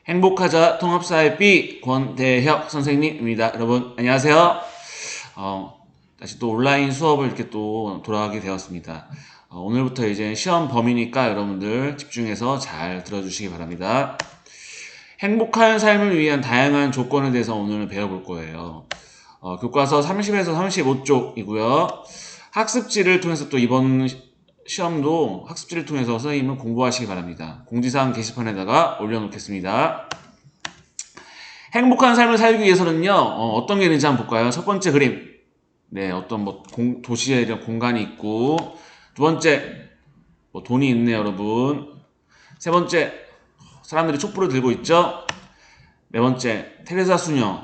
행복하자 통합사회 B 권대혁 선생님입니다. 여러분 안녕하세요. 다시 또 온라인 수업을 이렇게 또 돌아가게 되었습니다. 오늘부터 이제 시험 범위니까 여러분들 집중해서 잘 들어주시기 바랍니다. 행복한 삶을 위한 다양한 조건에 대해서 오늘 배워볼 거예요. 교과서 30에서 35쪽이고요. 학습지를 통해서 또 이번 시험도 학습지를 통해서 선생님은 공부하시기 바랍니다. 공지사항 게시판에다가 올려놓겠습니다. 행복한 삶을 살기 위해서는요, 어떤 게 있는지 한번 볼까요? 첫 번째 그림. 네, 어떤 도시에 이런 공간이 있고, 두 번째, 돈이 있네요, 여러분. 세 번째, 사람들이 촛불을 들고 있죠? 네 번째, 테레사 수녀.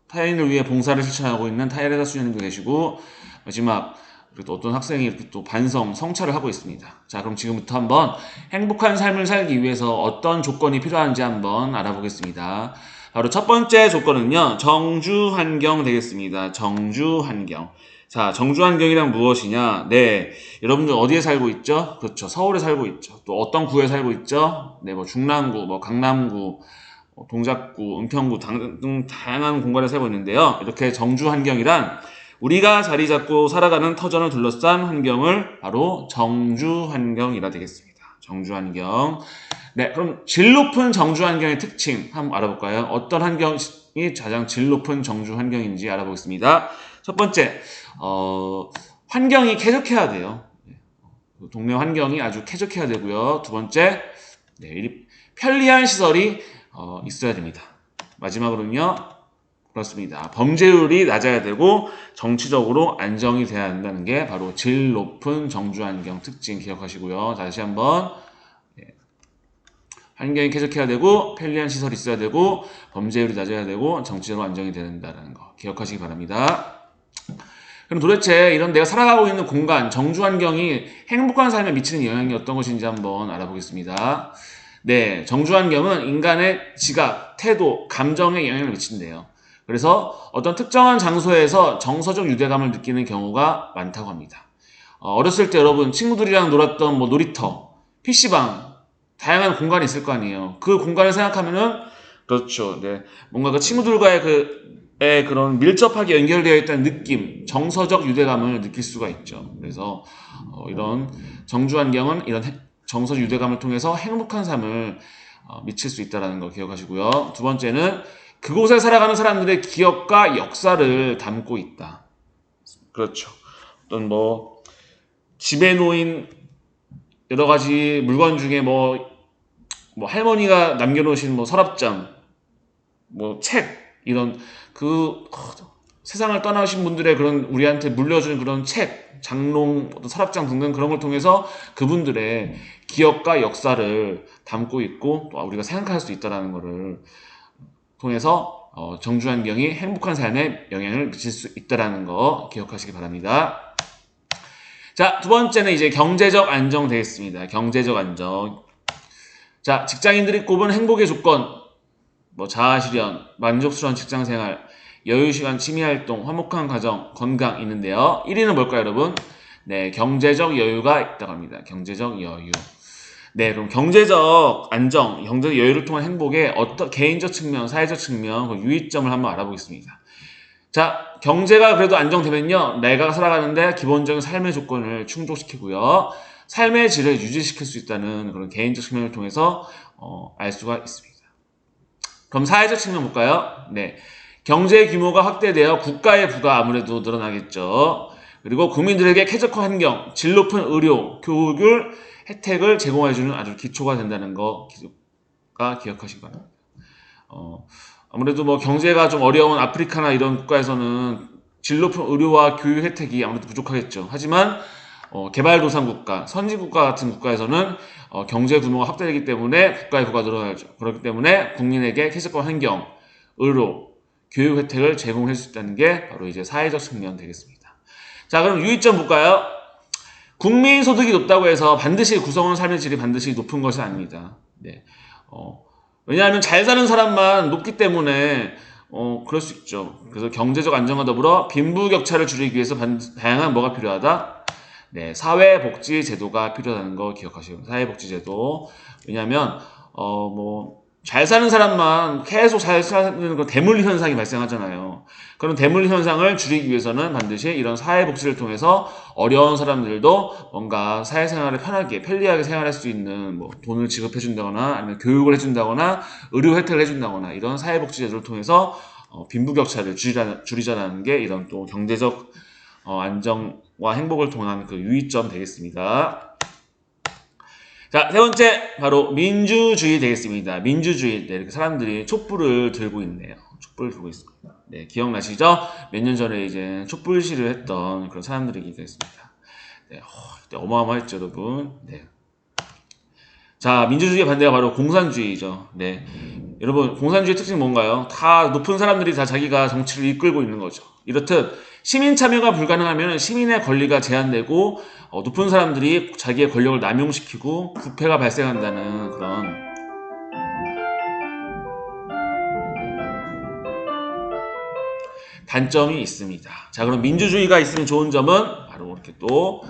타인을 위해 봉사를 실천하고 있는 테레사 수녀님도 계시고, 마지막, 그리고 또 어떤 학생이 이렇게 또 반성, 성찰을 하고 있습니다. 자, 그럼 지금부터 한번 행복한 삶을 살기 위해서 어떤 조건이 필요한지 한번 알아보겠습니다. 바로 첫 번째 조건은요, 정주 환경 되겠습니다. 정주 환경. 자, 정주 환경이란 무엇이냐? 네, 여러분들 어디에 살고 있죠? 그렇죠. 서울에 살고 있죠. 또 어떤 구에 살고 있죠? 네, 중랑구, 강남구, 동작구, 은평구 등 다양한 공간에 살고 있는데요. 이렇게 정주 환경이란 우리가 자리 잡고 살아가는 터전을 둘러싼 환경을 바로 정주 환경이라 되겠습니다. 정주 환경. 네, 그럼 질 높은 정주 환경의 특징 한번 알아볼까요? 어떤 환경이 가장 질 높은 정주 환경인지 알아보겠습니다. 첫 번째, 환경이 쾌적해야 돼요. 동네 환경이 아주 쾌적해야 되고요. 두 번째, 편리한 시설이 있어야 됩니다. 마지막으로는요, 그렇습니다. 범죄율이 낮아야 되고 정치적으로 안정이 돼야 한다는 게 바로 질 높은 정주 환경 특징 기억하시고요. 다시 한번 환경이 쾌적해야 되고 편리한 시설이 있어야 되고 범죄율이 낮아야 되고 정치적으로 안정이 된다는 거 기억하시기 바랍니다. 그럼 도대체 이런 내가 살아가고 있는 공간, 정주 환경이 행복한 삶에 미치는 영향이 어떤 것인지 한번 알아보겠습니다. 네, 정주 환경은 인간의 지각, 태도, 감정에 영향을 미친대요. 그래서 어떤 특정한 장소에서 정서적 유대감을 느끼는 경우가 많다고 합니다. 어렸을 때 여러분 친구들이랑 놀았던 놀이터, PC방, 다양한 공간이 있을 거 아니에요. 그 공간을 생각하면은 그렇죠. 네, 뭔가 그 친구들과의 그런 밀접하게 연결되어 있다는 느낌, 정서적 유대감을 느낄 수가 있죠. 그래서 이런 정주 환경은 이런 정서적 유대감을 통해서 행복한 삶을 미칠 수 있다는 거 기억하시고요. 두 번째는 그곳에 살아가는 사람들의 기억과 역사를 담고 있다. 그렇죠. 어떤 집에 놓인 여러 가지 물건 중에 할머니가 남겨놓으신 서랍장, 책, 이런 세상을 떠나신 분들의 그런 우리한테 물려준 그런 책, 장롱, 서랍장 등등 그런 걸 통해서 그분들의 기억과 역사를 담고 있고 또 우리가 생각할 수 있다는 것을 통해서 정주 환경이 행복한 삶에 영향을 미칠 수 있다는 거 기억하시기 바랍니다. 자, 두 번째는 이제 경제적 안정 되겠습니다. 경제적 안정. 자, 직장인들이 꼽은 행복의 조건, 자아실현, 만족스러운 직장생활, 여유시간 취미활동, 화목한 가정, 건강 있는데요. 1위는 뭘까요, 여러분? 네, 경제적 여유가 있다고 합니다. 경제적 여유. 네, 그럼 경제적 안정, 경제적 여유를 통한 행복의 어떤 개인적 측면, 사회적 측면, 그 유의점을 한번 알아보겠습니다. 자, 경제가 그래도 안정되면요, 내가 살아가는데 기본적인 삶의 조건을 충족시키고요, 삶의 질을 유지시킬 수 있다는 그런 개인적 측면을 통해서 알 수가 있습니다. 그럼 사회적 측면 볼까요? 네, 경제 규모가 확대되어 국가의 부가 아무래도 늘어나겠죠. 그리고 국민들에게 쾌적한 환경, 질 높은 의료, 교육을 혜택을 제공해주는 아주 기초가 된다는 거 기억하시기 바랍니다. 아무래도 경제가 좀 어려운 아프리카나 이런 국가에서는 질 높은 의료와 교육 혜택이 아무래도 부족하겠죠. 하지만 개발도상 국가, 선진국가 같은 국가에서는 경제 규모가 확대되기 때문에 국가의 부가 늘어나죠. 그렇기 때문에 국민에게 쾌적한 환경, 의료, 교육 혜택을 제공할 수 있다는 게 바로 이제 사회적 측면 되겠습니다. 자, 그럼 유의점 볼까요? 국민 소득이 높다고 해서 반드시 구성원 삶의 질이 반드시 높은 것이 아닙니다. 네. 왜냐하면 잘 사는 사람만 높기 때문에 그럴 수 있죠. 그래서 경제적 안정과 더불어 빈부격차를 줄이기 위해서 다양한 뭐가 필요하다? 네, 사회복지 제도가 필요하다는 거 기억하시고, 사회복지 제도. 왜냐하면 잘 사는 사람만 계속 잘 사는 그 대물 현상이 발생하잖아요. 그런 대물 현상을 줄이기 위해서는 반드시 이런 사회복지를 통해서 어려운 사람들도 뭔가 사회생활을 편하게 편리하게 생활할 수 있는 뭐 돈을 지급해 준다거나 아니면 교육을 해준다거나 의료 혜택을 해준다거나 이런 사회복지 제도를 통해서 빈부격차를 줄이자는 게 이런 또 경제적 안정과 행복을 통한 그 유의점 되겠습니다. 자, 세 번째 바로 민주주의 되겠습니다. 민주주의. 네, 이렇게 사람들이 촛불을 들고 있네요. 촛불을 들고 있습니다. 네, 기억나시죠? 몇 년 전에 이제 촛불 시위를 했던 그런 사람들이 되겠습니다. 네, 그때 어마어마했죠, 여러분. 네. 자, 민주주의의 반대가 바로 공산주의죠. 네. 여러분, 공산주의 특징이 뭔가요? 다 높은 사람들이 다 자기가 정치를 이끌고 있는 거죠. 이렇듯 시민 참여가 불가능하면 시민의 권리가 제한되고 높은 사람들이 자기의 권력을 남용시키고 부패가 발생한다는 그런 단점이 있습니다. 자, 그럼 민주주의가 있으면 좋은 점은 바로 이렇게 또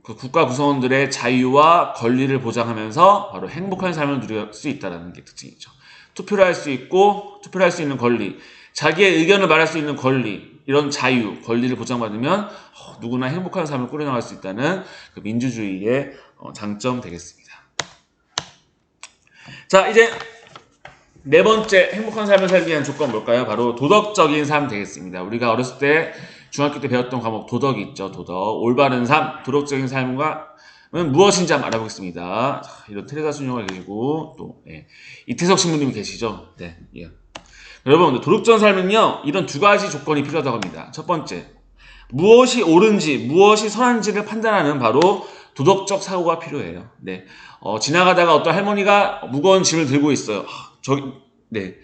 그 국가 구성원들의 자유와 권리를 보장하면서 바로 행복한 삶을 누릴 수 있다는 게 특징이죠. 투표를 할 수 있고 투표를 할 수 있는 권리, 자기의 의견을 말할 수 있는 권리, 이런 자유, 권리를 보장받으면 누구나 행복한 삶을 꾸려나갈 수 있다는 그 민주주의의 장점 되겠습니다. 자, 이제 네 번째 행복한 삶을 살기 위한 조건 뭘까요? 바로 도덕적인 삶 되겠습니다. 우리가 어렸을 때 중학교 때 배웠던 과목 도덕이 있죠. 도덕, 올바른 삶, 도덕적인 삶은 무엇인지 한번 알아보겠습니다. 자, 이런 테레사 순영을 계시고 또 이태석 신부님이 계시죠. 네, 예. 여러분, 도덕적인 삶은요 이런 두 가지 조건이 필요하다고 합니다. 첫 번째, 무엇이 옳은지 무엇이 선한지를 판단하는 바로 도덕적 사고가 필요해요. 네, 지나가다가 어떤 할머니가 무거운 짐을 들고 있어요. 네,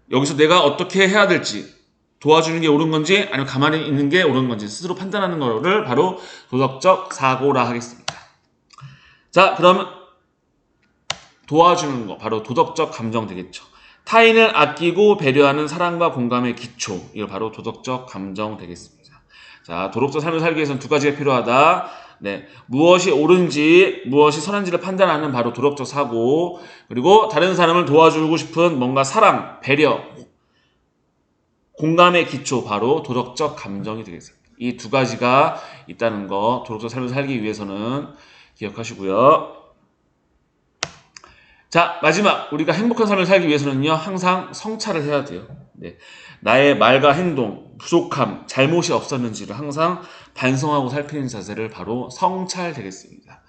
여기서 내가 어떻게 해야 될지 도와주는 게 옳은 건지 아니면 가만히 있는 게 옳은 건지 스스로 판단하는 거를 바로 도덕적 사고라 하겠습니다. 자, 그러면 도와주는 거 바로 도덕적 감정 되겠죠. 타인을 아끼고 배려하는 사랑과 공감의 기초, 이거 바로 도덕적 감정 되겠습니다. 자, 도덕적 삶을 살기 위해서는 두 가지가 필요하다. 네, 무엇이 옳은지 무엇이 선한지를 판단하는 바로 도덕적 사고, 그리고 다른 사람을 도와주고 싶은 뭔가 사랑, 배려, 공감의 기초 바로 도덕적 감정이 되겠습니다. 이 두 가지가 있다는 거 도덕적 삶을 살기 위해서는 기억하시고요. 자, 마지막 우리가 행복한 삶을 살기 위해서는요 항상 성찰을 해야 돼요. 네, 나의 말과 행동, 부족함, 잘못이 없었는지를 항상 반성하고 살피는 자세를 바로 성찰 되겠습니다.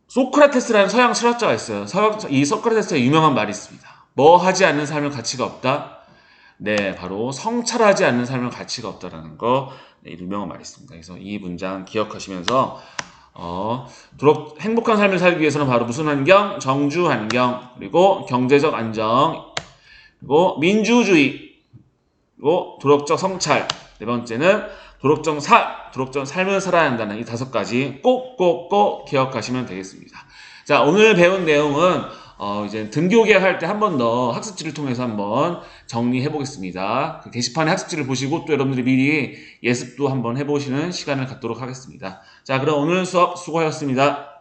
소크라테스라는 서양 철학자가 있어요. 이 소크라테스의 유명한 말이 있습니다. 뭐 하지 않는 삶은 가치가 없다. 네, 바로 성찰하지 않는 삶은 가치가 없다라는 거, 네, 유명한 말이 있습니다. 그래서 이 문장 기억하시면서 행복한 삶을 살기 위해서는 바로 무슨 환경? 정주 환경, 그리고 경제적 안정, 그리고 민주주의, 그리고 도덕적 성찰, 네 번째는 도덕적 삶을 살아야 한다는 이 다섯 가지 꼭 기억하시면 되겠습니다. 자, 오늘 배운 내용은 이제 등교 계약할 때 한 번 더 학습지를 통해서 한번 정리해 보겠습니다. 그 게시판에 학습지를 보시고 또 여러분들이 미리 예습도 한번 해보시는 시간을 갖도록 하겠습니다. 자, 그럼 오늘 수업 수고하셨습니다.